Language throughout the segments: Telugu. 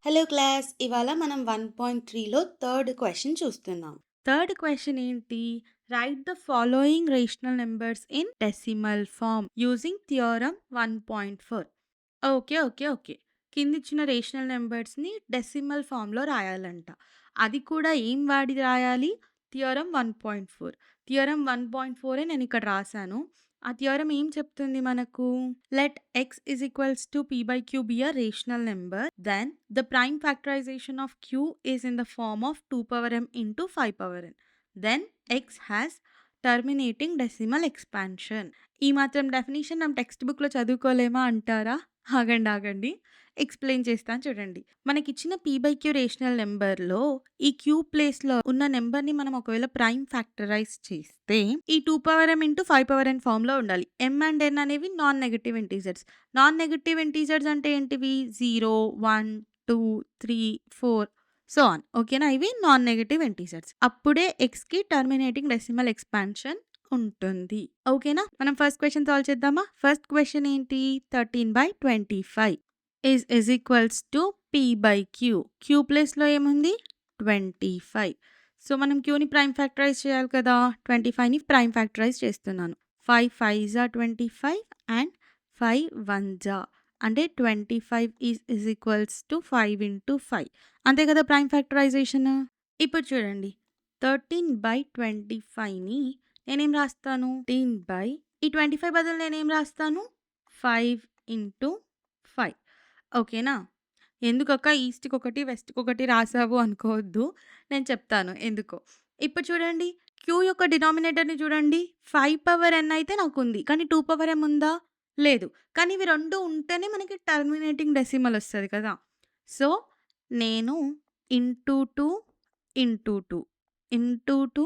హలో క్లాస్ ఇవాళ మనం 1.3లో థర్డ్ క్వశ్చన్ చూస్తున్నాం. థర్డ్ క్వశ్చన్ ఏంటి? Write the following rational numbers in decimal form using theorem 1.4. Okay. కిందిచ్చిన రేషనల్ నెంబర్స్ని డెసిమల్ ఫామ్లో రాయాలంట. అది కూడా ఏం వాడి రాయాలి? థియరమ్ 1.4. థియరమ్ 1.4 నేను ఇక్కడ రాశాను. ఆ థియరమ్ ఏం చెప్తుంది మనకు? Let x is equals to p by q be a rational number, then the prime factorization of q is in the form of 2 power m into 5 power n. Then x has terminating decimal expansion. ఈ మాత్రం డెఫినిషన్ మనం టెక్స్ట్ బుక్లో చదువుకోలేమా అంటారా? ఆగండి, ఎక్స్ప్లెయిన్ చేస్తాను చూడండి. మనకిచ్చిన పీ బై క్యూ రేషనల్ నెంబర్లో ఈ క్యూ ప్లేస్లో ఉన్న నెంబర్ని మనం ఒకవేళ ప్రైమ్ ఫ్యాక్టరైజ్ చేస్తే ఈ 2 power m into 5 power n ఫామ్లో ఉండాలి. m అండ్ n అనేవి non negative integers. Non negative integers అంటే ఏంటివి? 0, 1, 2, 3, 4 సో ఆన్. ఓకేనా? ఇవి నాన్ నెగటివ్ ఇంటీజర్స్. అప్పుడే ఎక్స్‌కి టర్మినేటింగ్ డెసిమల్ ఎక్స్పాన్షన్ ఉంటుంది. ఓకేనా? మనం ఫస్ట్ క్వెషన్ సాల్వ్ చేద్దామా? ఫస్ట్ క్వెషన్ ఏంటి? 13/25 is equals to p by q. Q ప్లేస్‌లో ఏముంది? 25. సో మనం క్యూని ప్రైమ్ ఫ్యాక్టరైజ్ చేయాలి కదా! 25ని ప్రైమ్ ఫ్యాక్టరైజ్ చేస్తున్నాను. 5 5 25 అండ్ 5 1 అంటే 25 ఈజ్ ఈక్వల్స్ టు 5 ఇంటూ 5. అంతే కదా ప్రైమ్ ఫ్యాక్టరైజేషన్. ఇప్పుడు చూడండి 13/25ని నేనేం రాస్తాను? 13 ఈ 25 బదులు నేనేం రాస్తాను? 5 ఇంటూ 5. ఓకేనా? ఎందుకక్క ఈస్ట్‌కి ఒకటి, వెస్ట్‌కి ఒకటి రాసావు అనుకోవద్దు. నేను చెప్తాను ఎందుకో. ఇప్పుడు చూడండి క్యూ యొక్క డినామినేటర్‌ని చూడండి. 5 పవర్ n అయితే నాకుంది. కానీ 2 పవర్ m ఉందా? లేదు. కానీ ఇవి 2 ఉంటేనే మనకి టర్మినేటింగ్ డెసిమల్ వస్తది కదా! సో, నేను ఇంటూ 2, ఇంటూ 2, ఇంటూ 2,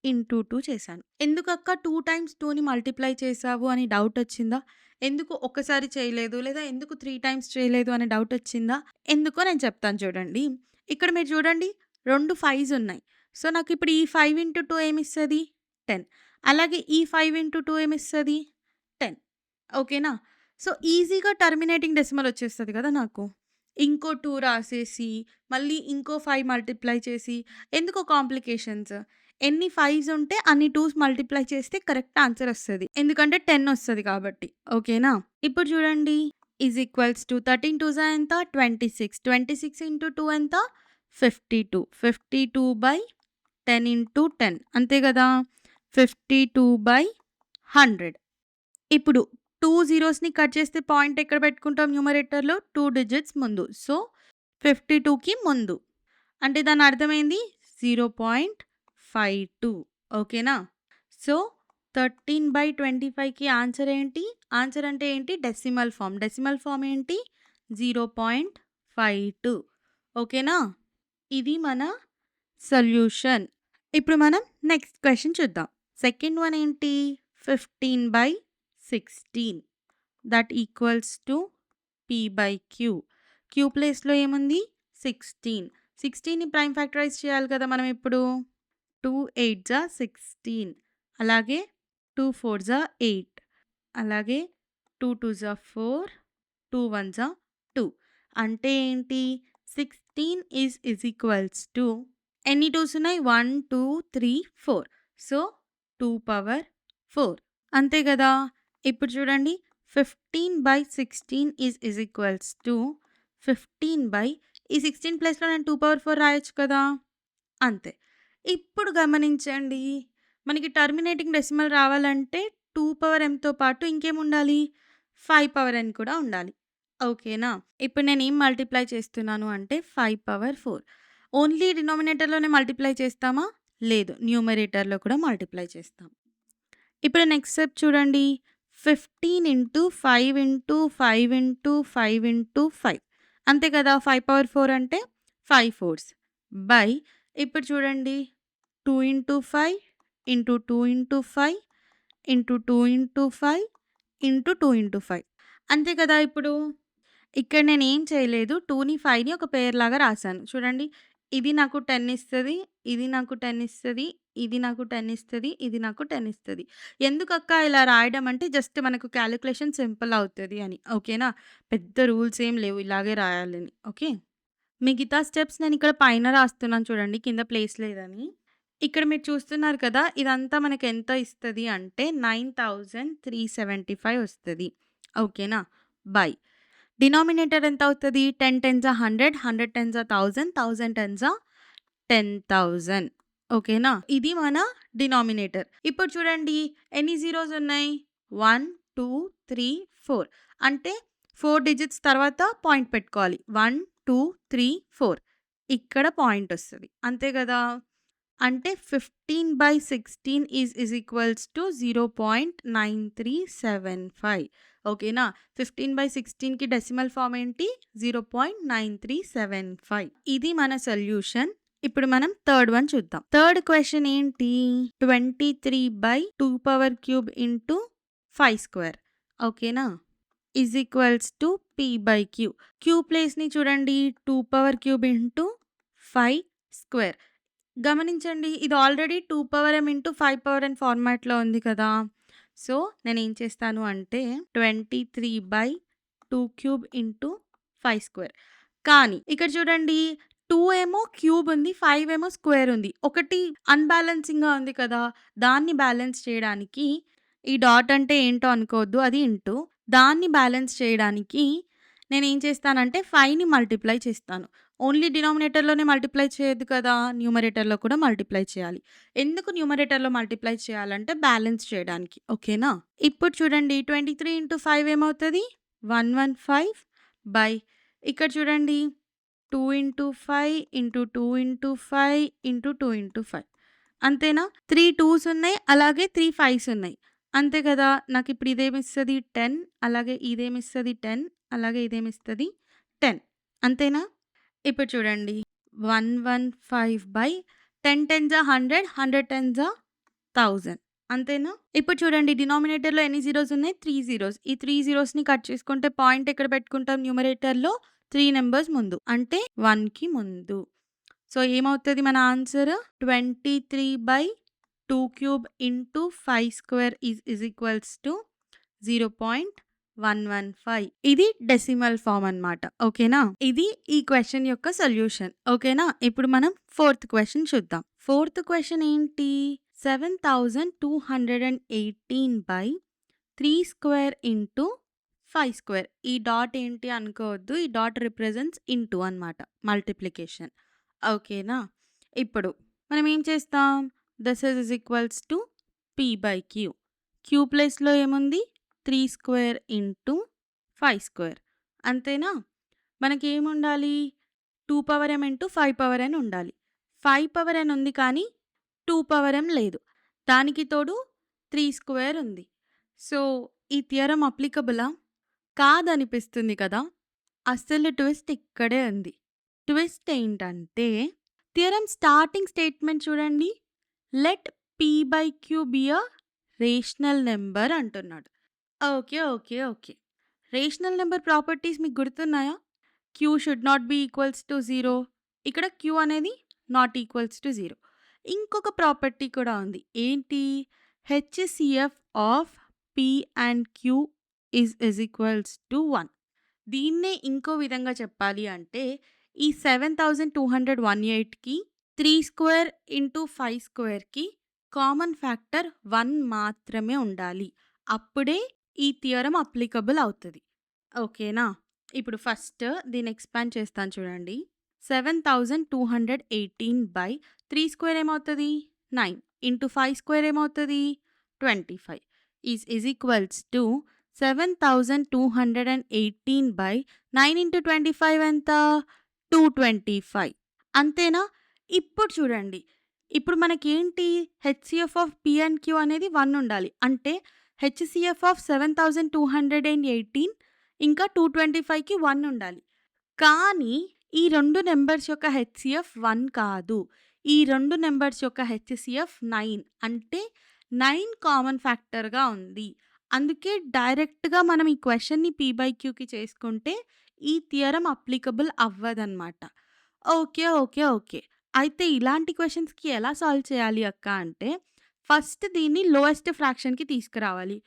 ఇంటూ 2 చేశాను. ఎందుకక్క 2 టైమ్స్ 2ని మల్టిప్లై చేశావు అని డౌట్ వచ్చిందా? ఎందుకు ఒక్కసారి చేయలేదు? లేదా ఎందుకు 3 టైమ్స్ చేయలేదు అనే డౌట్ వచ్చిందా? ఎందుకో నేను చెప్తాను చూడండి. ఇక్కడ మీరు చూడండి 2 5s ఉన్నాయి. సో, నాకిప్పుడు ఈ 5 ఇంటూ 2 ఏమిస్తది? 10. అలాగే ఈ 5 ఇంటూ 2 ఏమిస్తది? 10. ఓకేనా? సో, ఈజీగా టర్మినేటింగ్ డెసిమల్ వచ్చేస్తది కదా నాకు. ఇంకో 2 రాసేసి, మళ్ళీ ఇంకో 5 మల్టిప్లై చేసి, ఎందుకో కాంప్లికేషన్స్. ఎన్ని 5s ఉంటే అన్ని 2s మల్టిప్లై చేస్తే కరెక్ట్ ఆన్సర్ వస్తది. ఎందుకంటే 10 వస్తది కాబట్టి. ఓకేనా? ఇప్పుడు చూడండి ఈజ్ ఈక్వల్స్ టు 13 2 జా ఎంత? 26. 26 ఇంటూ 2 ఎంత? 52. 52/10 ఇంటూ 10 అంతే కదా! 52/100. ఇప్పుడు 2 జీరోస్‌ని కట్ చేస్తే పాయింట్ ఎక్కడ పెట్టుకుంటాం న్యూమరేటర్‌లో? 2 డిజిట్స్ ముందు. సో, 52కి ముందు. అంటే దాని అర్థం ఏంది? 0.52. ఓకేనా? సో, 13/25కి ఆన్సర్ ఏంటి? ఆన్సర్ అంటే ఏంటి? Decimal form. డెసిమల్ ఫార్మ్ ఏంటి? 0.52. ఓకేనా? ఇది మన సొల్యూషన్. ఇప్పుడు మనం నెక్స్ట్ క్వెషన్ చూద్దాం. సెకండ్ వన్ ఏంటి? 15/16 that equals to p by q. Q ప్లేస్‌లో ఏముంది? 16. 16ని ప్రైమ్ ఫ్యాక్టరైజ్ చేయాలి కదా మనం ఇప్పుడు. 2 8 జా 16. అలాగే 2 4 జా 8. అలాగే 2 2 జా 4. 2 1 జా 2. అంటే ఏంటి? 16 ఈజ్ ఈక్వల్స్ టు ఎన్ని 2s ఉన్నాయి? 1 2 3 4. సో, 2 పవర్ 4 అంతే కదా! ఇప్పుడు చూడండి 15/16 ఈజ్ ఈక్వల్స్ టు 15 ఈ 16 ప్లేస్‌లో నేను 2 పవర్ 4 రాయొచ్చు కదా! అంతే. ఇప్పుడు గమనించండి. మనకి టర్మినేటింగ్ డెసిమల్ రావాలంటే 2 పవర్ mతో పాటు ఇంకేముండాలి? 5 పవర్ n కూడా ఉండాలి. ఓకేనా? ఇప్పుడు నేనేం మల్టిప్లై చేస్తున్నాను అంటే 5 పవర్ 4. ఓన్లీ డినామినేటర్‌లోనే మల్టిప్లై చేస్తామా? లేదు. న్యూమరేటర్‌లో కూడా మల్టిప్లై చేస్తాం. ఇప్పుడు నెక్స్ట్ స్టెప్ చూడండి. 15 ఇంటూ 5 ఇంటూ 5 ఇంటూ 5 ఇంటూ 5 అంతే కదా! 5 పవర్ 4 అంటే 5 4s బై ఇప్పుడు చూడండి 2 into 5 into 2 into 5 into 2 into 5 into 2 into 5 అంతే కదా! ఇప్పుడు ఇక్కడ నేనేం చేయలేదు. 2ని 5ని ఒక పెయిర్ లాగా రాసాను. చూడండి ఇది నాకు 10 ఇస్తది. ఇది నాకు 10 ఇస్తది. ఇది నాకు 10 ఇస్తది. ఇది నాకు 10 ఇస్తది. ఎందుకక్క ఇలా రాయడం అంటే జస్ట్ మనకు కాలిక్యులేషన్ సింపుల్ అవుతది అని. ఓకేనా? పెద్ద రూల్స్ ఏం లేవు ఇలాగే రాయాలని. ఓకే. మిగతా స్టెప్స్ నేనిక్కడ పైన రాస్తున్నాను చూడండి. కింద ప్లేస్ లేదని. ఇక్కడ మీరు చూస్తున్నారు కదా! ఇదంతా మనకెంత ఇస్తది అంటే 9375 వస్తది. ఓకేనా? బై డినామినేటర్ ఎంత అవుతది? 10 tens or 100, 100 tens or 1000, 1000 tens or 10,000. ఓకేనా? ఇది మన డినామినేటర్. ఇప్పుడు చూడండి ఎన్ని జీరోస్ ఉన్నాయి? 1, 2, 3, 4 అంటే 4 డిజిట్స్ తర్వాత పాయింట్ పెట్టుకోవాలి. 1, 2, 3, 4 ఇక్కడ పాయింట్ వస్తది. అంతే గదా! అంటే 15/16 ఈజ్ ఈక్వల్స్ టు 0.9375 ఓకేనా? 15/16కి డెసిమల్ ఫార్మ్ ఏంటి? 0.9375 ఇది మన సొల్యూషన్. ఇప్పుడు మనం థర్డ్ వన్ చూద్దాం. థర్డ్ క్వెషన్ ఏంటి? 23/2³ ఇంటూ 5 స్క్వేర్ ఓకేనా? Is equals to p/q. q ప్లేస్‌ని చూడండి 2³ ఇంటూ 5 స్క్వేర్. గమనించండి ఇది ఆల్రెడీ 2m ఇంటూ 5n ఫార్మాట్‌లో ఉంది కదా! సో, నేనేం చేస్తాను అంటే 23/2³ ఇంటూ 5 స్క్వేర్. కానీ ఇక్కడ చూడండి 2 ఏమో క్యూబ్ ఉంది. 5 ఏమో స్క్వేర్ ఉంది. ఒకటి అన్‌బాలెన్సింగ్‌గా ఉంది కదా! దాన్ని బ్యాలెన్స్ చేయడానికి ఈ డాట్ అంటే ఏంటో అనుకోవద్దు. అది ఇంటూ. దాన్ని బ్యాలెన్స్ చేయడానికి నేనేం చేస్తానంటే 5ని మల్టిప్లై చేస్తాను. ఓన్లీ డినామినేటర్‌లోనే మల్టిప్లై చేయొద్దు కదా! న్యూమరేటర్‌లో కూడా మల్టిప్లై చేయాలి. ఎందుకు న్యూమరేటర్‌లో మల్టిప్లై చేయాలంటే బ్యాలెన్స్ చేయడానికి. ఓకేనా? ఇప్పుడు చూడండి 23 × 5 ఏమవుతది? 115 బై ఇక్కడ చూడండి 2 × 5 × 2 × 5 × 2 × 5 అంతేనా? 3 2స్ ఉన్నాయి. అలాగే 3 5స్ ఉన్నాయి. అంతే కదా! నాకిప్పుడు ఇదేమిస్తది 10 అలాగే ఇదేమిస్తది 10 అలాగే ఇదేమిస్తది 10 అంతేనా? ఇప్పుడు చూడండి 115/10 టెన్స్ ఆర్ 100, 100 టెన్స్ ఆర్ 1000 అంతేనా? ఇప్పుడు చూడండి డినామినేటర్‌లో ఎన్ని జీరోస్ ఉన్నాయి? 3 జీరోస్. ఈ 3 జీరోస్‌ని కట్ చేసుకుంటే పాయింట్ ఎక్కడ పెట్టుకుంటాం న్యూమరేటర్‌లో? 3 నంబర్స్ ముందు. అంటే 1కి ముందు. సో, ఏమవుతది మన answer? 23/2³ into 5 square is equals to 0.115 ఇది డెసిమల్ ఫార్మ్ అన్నమాట. ఓకేనా? ఇది ఈ క్వెషన్ యొక్క సొల్యూషన్. ఓకేనా? ఇప్పుడు మనం ఫోర్త్ క్వెషన్ చూద్దాం. ఫోర్త్ క్వెషన్ ఏంటి? 7218/3 స్క్వేర్ ఇంటూ 5 స్క్వేర్. ఈ డాట్ ఏంటి అనుకోవద్దు. ఈ డాట్ రిప్రజెంట్స్ ఇంటూ అన్నమాట. మల్టిప్లికేషన్. ఓకేనా? ఇప్పుడు మనం ఏం చేస్తాం? This is equals to p/q. q ప్లేస్‌లో ఏముంది? 3 స్క్వేర్ ఇంటూ 5 స్క్వేర్. అంతేనా? మనకేముండాలి? 2m ఇంటూ 5n ఉండాలి. 5n ఉంది కానీ 2m లేదు. దానికి తోడు 3 స్క్వేర్ ఉంది. సో, ఈ థియరమ్ అప్లికబులా? కాదనిపిస్తుంది కదా! అసలు ట్విస్ట్ ఇక్కడే ఉంది. ట్విస్ట్ ఏంటంటే థియరమ్ స్టార్టింగ్ స్టేట్మెంట్ చూడండి. Let p/q be a rational number అంటున్నాడు. ఓకే. రేషనల్ నంబర్ ప్రాపర్టీస్ మీకు గుర్తున్నాయా? q should not be equals to 0. ఇక్కడ q అనేది నాట్ ఈక్వల్స్ టు 0. ఇంకొక ప్రాపర్టీ కూడా ఉంది. ఏంటి? HCF of p and q is equals to 1. దీన్నే ఇంకో విధంగా చెప్పాలి అంటే ఈ 7218కి 3 స్క్వేర్ ఇంటూ 5 స్క్వేర్‌కి కామన్ ఫ్యాక్టర్ 1 మాత్రమే ఉండాలి. అప్పుడే ఈ థియరమ్ అప్లికబుల్ అవుతది. ఓకేనా? ఇప్పుడు ఫస్ట్ దీన్ని ఎక్స్‌పాండ్ చేస్తాను చూడండి. 7218/3 స్క్వేర్ ఏమవుతది? 9 ఇంటూ 5 స్క్వేర్ ఏమవుతది? 25 ఈజ్ ఈక్వల్స్ టు 7218/9 ఇంటూ 25 ఎంత? 225 అంతేనా? ఇప్పుడు చూడండి. ఇప్పుడు మనకేంటి? HCF of p and q అనేది 1 ఉండాలి. అంటే హెచ్‌సిఎఫ్ ఆఫ్ 7218 ఇంకా 225కి 1 ఉండాలి. కానీ ఈ 2 నంబర్స్ యొక్క హెచ్‌సిఎఫ్ 1 కాదు. ఈ 2 నంబర్స్ యొక్క హెచ్‌సిఎఫ్ 9 అంటే 9 కామన్ ఫ్యాక్టర్‌గా ఉంది. అందుకే డైరెక్ట్‌గా మనం ఈ క్వెషన్‌ని p/qకి చేసుకుంటే ఈ థియరమ్ అప్లికబుల్ అవ్వదన్నమాట. ఓకే. అయితే ఇలాంటి క్వెషన్స్‌కి ఎలా సాల్వ్ చేయాలి అక్క అంటే ఫస్ట్ దీన్ని లోయెస్ట్ ఫ్రాక్షన్‌కి తీసుకురావాలి.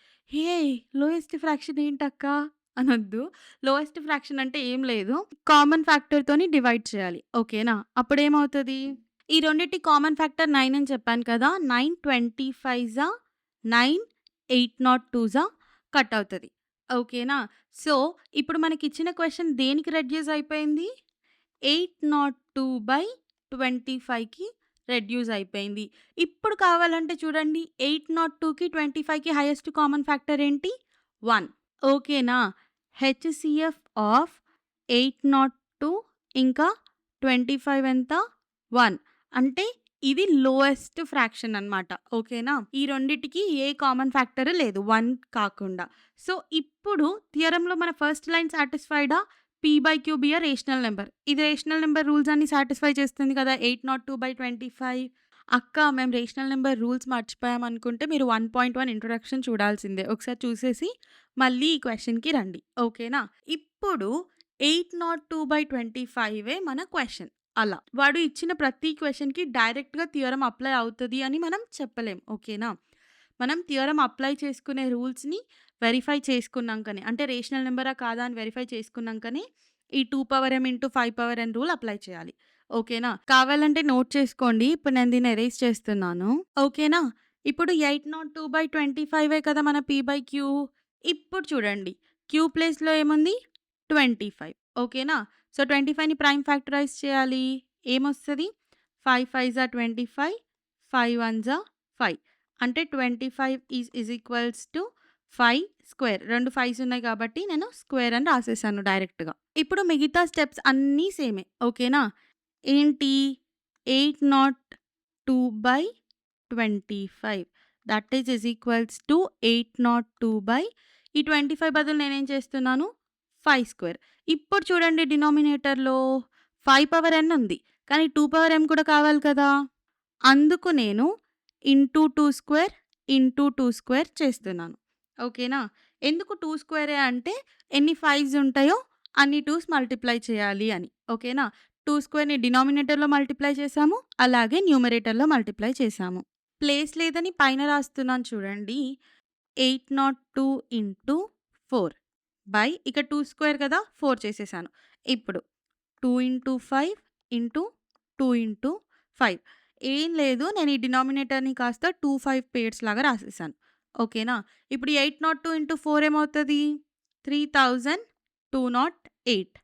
లోయెస్ట్ ఫ్రాక్షన్ ఏంటక్కా? అనొద్దు. లోయెస్ట్ ఫ్రాక్షన్ అంటే ఏం లేదు. కామన్ ఫ్యాక్టర్‌తోని డివైడ్ చేయాలి. ఓకేనా? అప్పుడేమవుతది? ఈ రెండిటి కామన్ ఫ్యాక్టర్ 9 అని చెప్పాను కదా! 9 9 802 కట్ అవుతది. ఓకేనా? సో, ఇప్పుడు మనకిచ్చిన క్వెషన్ దేనికి రెడ్యూస్ అయిపోయింది? 802/25కి రెడ్యూస్ అయిపోయింది. ఇప్పుడు కావాలంటే చూడండి 802కి 25కి హైయెస్ట్ కామన్ ఫ్యాక్టర్ ఏంటి? 1. ఓకేనా? హెచ్‌సీఎఫ్ ఆఫ్ 802 ఇంకా 25 ఎంత? 1. అంటే ఇది లోయెస్ట్ ఫ్రాక్షన్ అన్నమాట. ఓకేనా? ఈ రెండిటికి ఏ కామన్ ఫ్యాక్టర్ లేదు 1 కాకుండా. సో, ఇప్పుడు థియరమ్‌లో మన ఫస్ట్ లైన్ సాటిస్ఫైడా? P/Q be a rational number. ఇది రేషనల్ నంబర్ రూల్స్ అన్ని సాటిస్ఫై చేస్తుంది కదా! 802/25. అక్క మేము రేషనల్ నంబర్ రూల్స్ మర్చిపోయాం అనుకుంటే మీరు 1.1 ఇంట్రొడక్షన్ చూడాల్సిందే. ఒకసారి చూసేసి మళ్ళీ ఈ క్వెషన్‌కి రండి. ఓకేనా? ఇప్పుడు 802/25 మన క్వెషన్. అలా. వాడు ఇచ్చిన ప్రతి క్వెషన్‌కి డైరెక్ట్‌గా థియరమ్ అప్లై అవుతది అని మనం చెప్పలేం. ఓకేనా? మనం థియరమ్ అప్లై చేసుకునే రూల్స్‌ని వెరిఫై చేసుకున్నాంకనే అంటే రేషనల్ నంబరా కాదా అని వెరిఫై చేసుకున్నాంకనే ఈ 2 ఇంటూ 5 రూల్ అప్లై చేయాలి. ఓకేనా? కావాలంటే నోట్ చేసుకోండి. ఇప్పుడు నేను దీన్ని ఎరేజ్ చేస్తున్నాను. ఓకేనా? ఇప్పుడు 802/25 కదా మన P/Q. ఇప్పుడు చూడండి. Q ప్లేస్‌లో ఏముంది? 25. ఓకేనా? సో, 25ని ప్రైమ్ ఫ్యాక్టరైజ్ చేయాలి. ఏమొస్తది? 5 5 25, 5 1 5. అంటే 25 ఈజ్ ఈక్వల్స్ టు 5 స్క్వేర్. 2 5స్ ఉన్నాయి కాబట్టి నేను స్క్వేర్ అని రాసేసాను డైరెక్ట్‌గా. ఇప్పుడు మిగతా స్టెప్స్ అన్నీ సేమే. ఓకేనా? ఏంటి? 802/25 దట్ ఈజ్ ఈక్వల్స్ టు 802 ఈ 25 బదులు నేనేం చేస్తున్నాను? 5 స్క్వేర్. ఇప్పుడు చూడండి డినామినేటర్‌లో 5 పవర్ n ఉంది. కానీ 2 పవర్ m కూడా కావాలి కదా! అందుకు నేను ఇంటూ 2 స్క్వేర్, ఇంటూ 2 స్క్వేర్ చేస్తున్నాను. ఓకేనా? ఎందుకు 2 స్క్వేరే అంటే ఎన్ని 5స్ ఉంటాయో అన్ని 2స్ మల్టిప్లై చేయాలి అని. ఓకేనా? 2 స్క్వేర్‌ని డినామినేటర్‌లో మల్టిప్లై చేశాము. అలాగే న్యూమరేటర్‌లో మల్టిప్లై చేశాము. ప్లేస్ లేదని పైన రాస్తున్నాను చూడండి. 802 ఇంటూ 4 బై ఇక 2 స్క్వేర్ కదా! 4 చేసేసాను. ఇప్పుడు 2 ఇంటూ 5 ఇంటూ 2 ఇంటూ 5 ఏం లేదు. నేను ఈ డినామినేటర్‌ని కాస్త 2, 5 పెయిర్స్ లాగా రాసేసాను. ఓకేనా? ఇప్పుడు 802 ఇంటూ 4 ఏమవుతది? 3208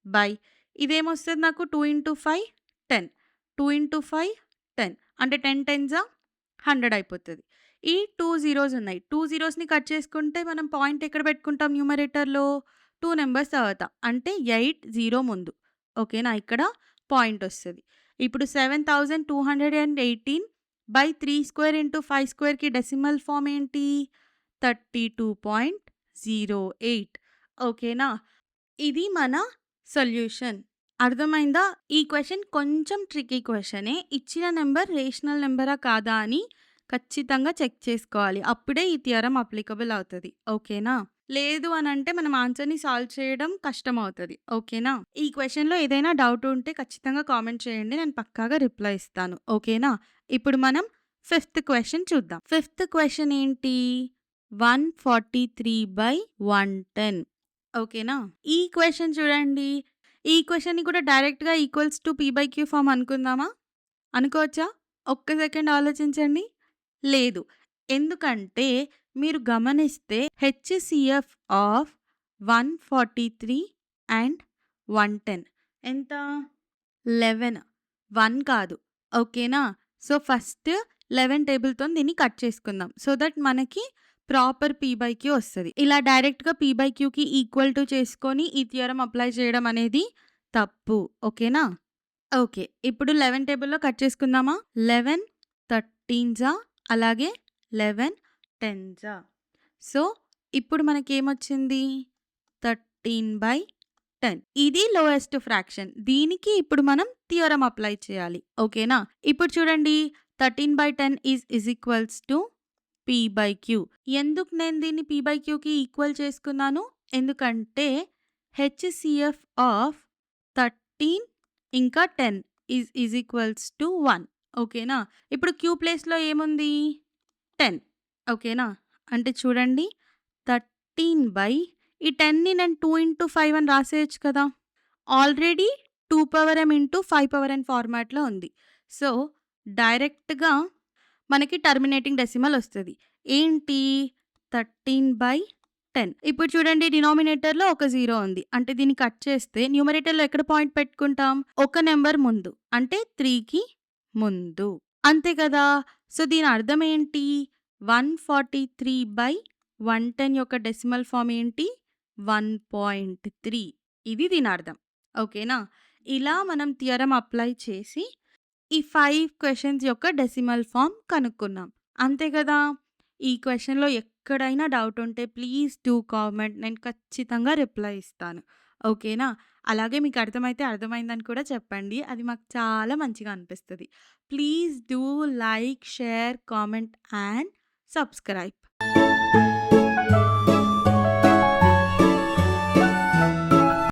బై ఇదేమొస్తది నాకు 2 ఇంటూ 5 10. 2 ఇంటూ 5 10 అంటే 10 టెన్స్ 100 అయిపోతది. ఈ 2 జీరోస్ ఉన్నాయి. 2 జీరోస్‌ని కట్ చేసుకుంటే మనం పాయింట్ ఎక్కడ పెట్టుకుంటాం న్యూమరేటర్‌లో? 2 నంబర్స్ తర్వాత. అంటే 80 ముందు. ఓకేనా? ఇక్కడ పాయింట్ ఒస్తది. ఇప్పుడు 7218/3 స్క్వేర్ ఇంటూ 5 స్క్వేర్‌కి డెసిమల్ ఫార్మ్ ఏంటి? 32.08. ఓకేనా? ఇది మన సొల్యూషన్. అర్థమైందా? ఈ క్వెషన్ కొంచెం ట్రిక్కీ క్వెషనే. ఇచ్చిన నంబర్ రేషనల్ నంబరా కాదా అని ఖచ్చితంగా చెక్ చేసుకోవాలి. అప్పుడే ఈ థియరమ్ అప్లికబుల్ అవుతది. ఓకేనా? లేదు అనంటే మనం ఆన్సర్‌ని సాల్వ్ చేయడం కష్టమవుతది. ఓకేనా? ఈ క్వెషన్‌లో ఏదైనా డౌట్ ఉంటే ఖచ్చితంగా కామెంట్ చేయండి. నేను పక్కాగా రిప్లై ఇస్తాను. ఓకేనా? ఇప్పుడు మనం ఫిఫ్త్ క్వెషన్ చూద్దాం. ఫిఫ్త్ క్వెషన్ ఏంటి? 143/110. ఓకేనా? ఈ క్వెషన్ చూడండి. ఈ క్వెషన్‌ని కూడా డైరెక్ట్‌గా ఈక్వల్స్ టు P/Q ఫార్మ్ అనుకుందామా? అనుకోవచ్చా? ఒక్క సెకండ్ ఆలోచించండి. లేదు. ఎందుకంటే మీరు గమనిస్తే హెచ్‌సీఎఫ్ ఆఫ్ 143 అండ్ 110 ఎంత? 11. 1 కాదు. ఓకేనా? సో, ఫస్ట్ 11 టేబుల్‌తోని దీన్ని కట్ చేసుకుందాం. సో దట్ మనకి ప్రాపర్ P/Q వస్తది. ఇలా డైరెక్ట్‌గా P/Qకి ఈక్వల్ టు చేసుకొని ఈ థియరమ్ అప్లై చేయడం అనేది తప్పు. ఓకేనా? ఓకే. ఇప్పుడు 11 టేబుల్‌లో కట్ చేసుకుందామా? 11 13 అలాగే 11 10. సో, ఇప్పుడు మనకేమొచ్చింది? 13/10. ఇది లోయెస్ట్ ఫ్రాక్షన్. దీనికి ఇప్పుడు మనం థియరమ్ అప్లై చేయాలి. ఓకేనా? ఇప్పుడు చూడండి 13/10 ఈజ్ ఈక్వల్స్ టు P/Q. ఎందుకు నేను దీన్ని P/Qకి ఈక్వల్ చేసుకున్నాను? ఎందుకంటే హెచ్‌సీఎఫ్ ఆఫ్ 13 ఇంకా 10 ఈజ్ ఈక్వల్స్ టు 1. ఓకేనా? ఇప్పుడు Q ప్లేస్‌లో ఏముంది? 10. ఓకేనా? అంటే చూడండి 13 ఈ 10ని నేను 2 ఇంటూ 5 అని రాసేయొచ్చు కదా! Already 2 power m into 5 power n ఫార్మాట్‌లో ఉంది. సో, డైరెక్ట్‌గా మనకి టర్మినేటింగ్ డెసిమల్ ఒస్తది. ఏంటి? 13/10. ఇప్పుడు చూడండి డినామినేటర్‌లో ఒక 0 ఉంది. అంటే దీన్ని కట్ చేస్తే న్యూమరేటర్‌లో ఎక్కడ పాయింట్ పెట్టుకుంటాం? ఒక నంబర్ ముందు. అంటే 3కి ముందు. అంతే కదా! సో, దీని అర్థం ఏంటి? 143/110 యొక్క డెసిమల్ ఫార్మ్ ఏంటి? 1.3. ఇది దీని అర్థం. ఓకేనా? ఇలా మనం థియరమ్ అప్లై చేసి ఈ 5 క్వెషన్స్ యొక్క డెసిమల్ ఫార్మ్ కనుక్కున్నాం. అంతే కదా! ఈ క్వెషన్‌లో ఎక్కడైనా డౌట్ ఉంటే ప్లీజ్ డూ కామెంట్. నేను ఖచ్చితంగా రిప్లై ఇస్తాను. ఓకేనా? అలాగే మీకు అర్థమైతే అర్థమైందని కూడా చెప్పండి. అది మాకు చాలా మంచిగా అనిపిస్తది. Please do like, share, comment and subscribe.